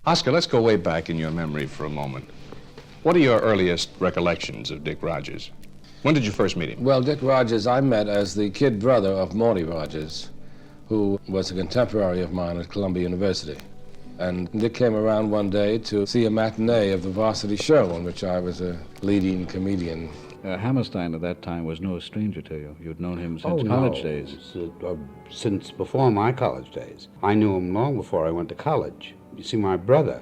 Oscar, let's go way back in your memory for a moment. What are your earliest recollections of Dick Rodgers? When did you first meet him? Well, Dick Rodgers I met as the kid brother of Morty Rodgers, who was a contemporary of mine at Columbia University. And Dick came around one day to see a matinee of the Varsity Show in which I was a leading comedian. Hammerstein at that time was no stranger to you. You'd known him since college days. Since before my college days. I knew him long before I went to college. You see, my brother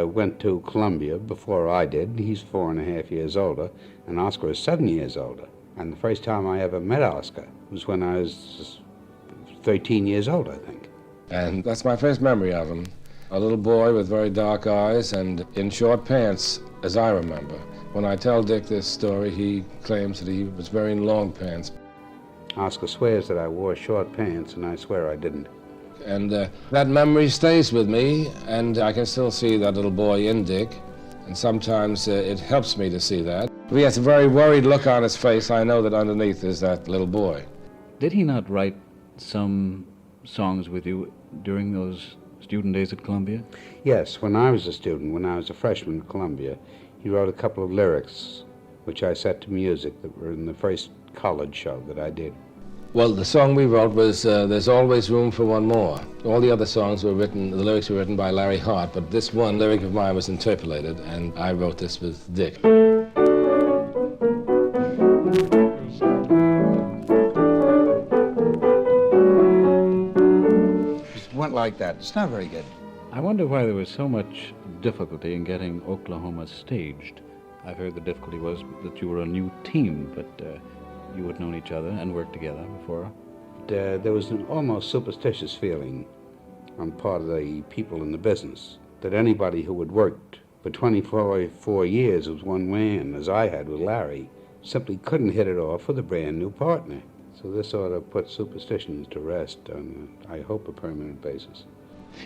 went to Columbia before I did. He's 4.5 years older, and Oscar is 7 years older. And the first time I ever met Oscar was when I was 13 years old, I think. And that's my first memory of him. A little boy with very dark eyes and in short pants, as I remember. When I tell Dick this story, he claims that he was wearing long pants. Oscar swears that I wore short pants, and I swear I didn't. And that memory stays with me, and I can still see that little boy in Dick. And sometimes it helps me to see that. If he has a very worried look on his face, I know that underneath is that little boy. Did he not write some songs with you during those student days at Columbia? Yes, when I was a student, when I was a freshman at Columbia, he wrote a couple of lyrics, which I set to music that were in the first college show that I did. Well, the song we wrote was There's Always Room for One More. All the other songs were written, the lyrics were written by Larry Hart, but this one lyric of mine was interpolated, and I wrote this with Dick. It went like that. It's not very good. I wonder why there was so much difficulty in getting Oklahoma staged. I've heard the difficulty was that you were a new team, but you had known each other and worked together before. There was an almost superstitious feeling on part of the people in the business that anybody who had worked for 24 years with one man, as I had with Larry, simply couldn't hit it off with a brand new partner. So this sort of put superstitions to rest on, I hope, a permanent basis.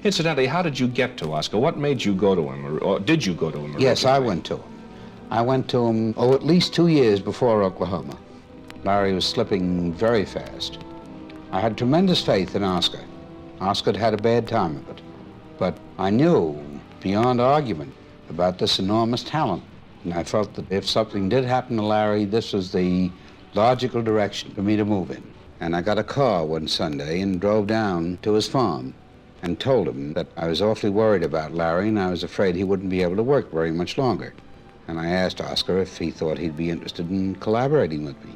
Incidentally, how did you get to Oscar? What made you go to him, or did you go to him? Yes, I went to him. I went to him, at least 2 years before Oklahoma. Larry was slipping very fast. I had tremendous faith in Oscar. Oscar had had a bad time of it. But I knew, beyond argument, about this enormous talent. And I felt that if something did happen to Larry, this was the logical direction for me to move in. And I got a car one Sunday and drove down to his farm and told him that I was awfully worried about Larry and I was afraid he wouldn't be able to work very much longer. And I asked Oscar if he thought he'd be interested in collaborating with me.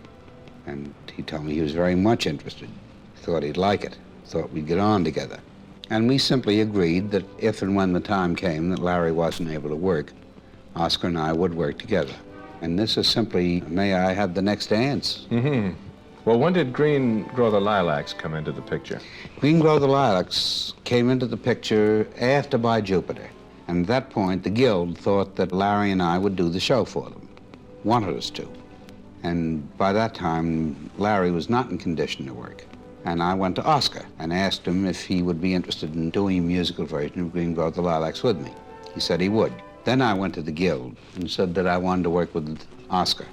And he told me he was very much interested. Thought he'd like it, thought we'd get on together. And we simply agreed that if and when the time came that Larry wasn't able to work, Oscar and I would work together. And this is simply, may I have the next dance? Mm-hmm. Well, when did Green Grow the Lilacs come into the picture? Green Grow the Lilacs came into the picture after By Jupiter. And at that point, the Guild thought that Larry and I would do the show for them, wanted us to. And by that time, Larry was not in condition to work. And I went to Oscar and asked him if he would be interested in doing a musical version of Green Grow the Lilacs with me. He said he would. Then I went to the Guild and said that I wanted to work with Oscar,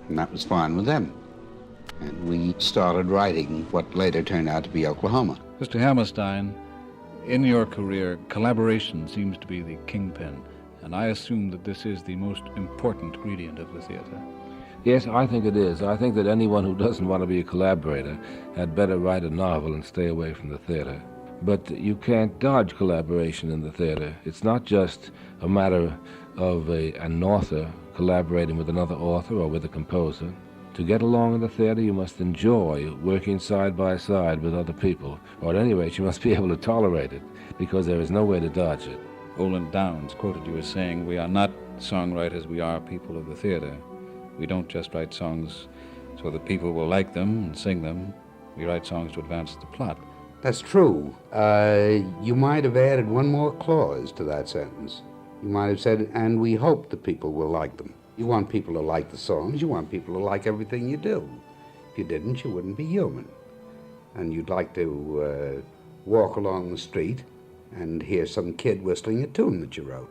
and that was fine with them. And we started writing what later turned out to be Oklahoma. Mr. Hammerstein, in your career, collaboration seems to be the kingpin, and I assume that this is the most important ingredient of the theater. Yes, I think it is. I think that anyone who doesn't want to be a collaborator had better write a novel and stay away from the theater. But you can't dodge collaboration in the theater. It's not just a matter of an author collaborating with another author or with a composer. To get along in the theater, you must enjoy working side by side with other people, or at any rate, you must be able to tolerate it, because there is no way to dodge it. Olin Downs quoted you as saying, "We are not songwriters, we are people of the theater. We don't just write songs so that people will like them and sing them. We write songs to advance the plot." That's true. You might have added one more clause to that sentence. You might have said, and we hope that people will like them. You want people to like the songs, you want people to like everything you do. If you didn't, you wouldn't be human. And you'd like to walk along the street and hear some kid whistling a tune that you wrote.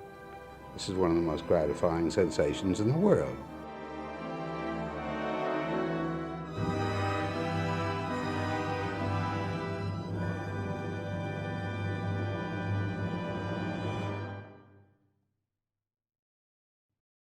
This is one of the most gratifying sensations in the world.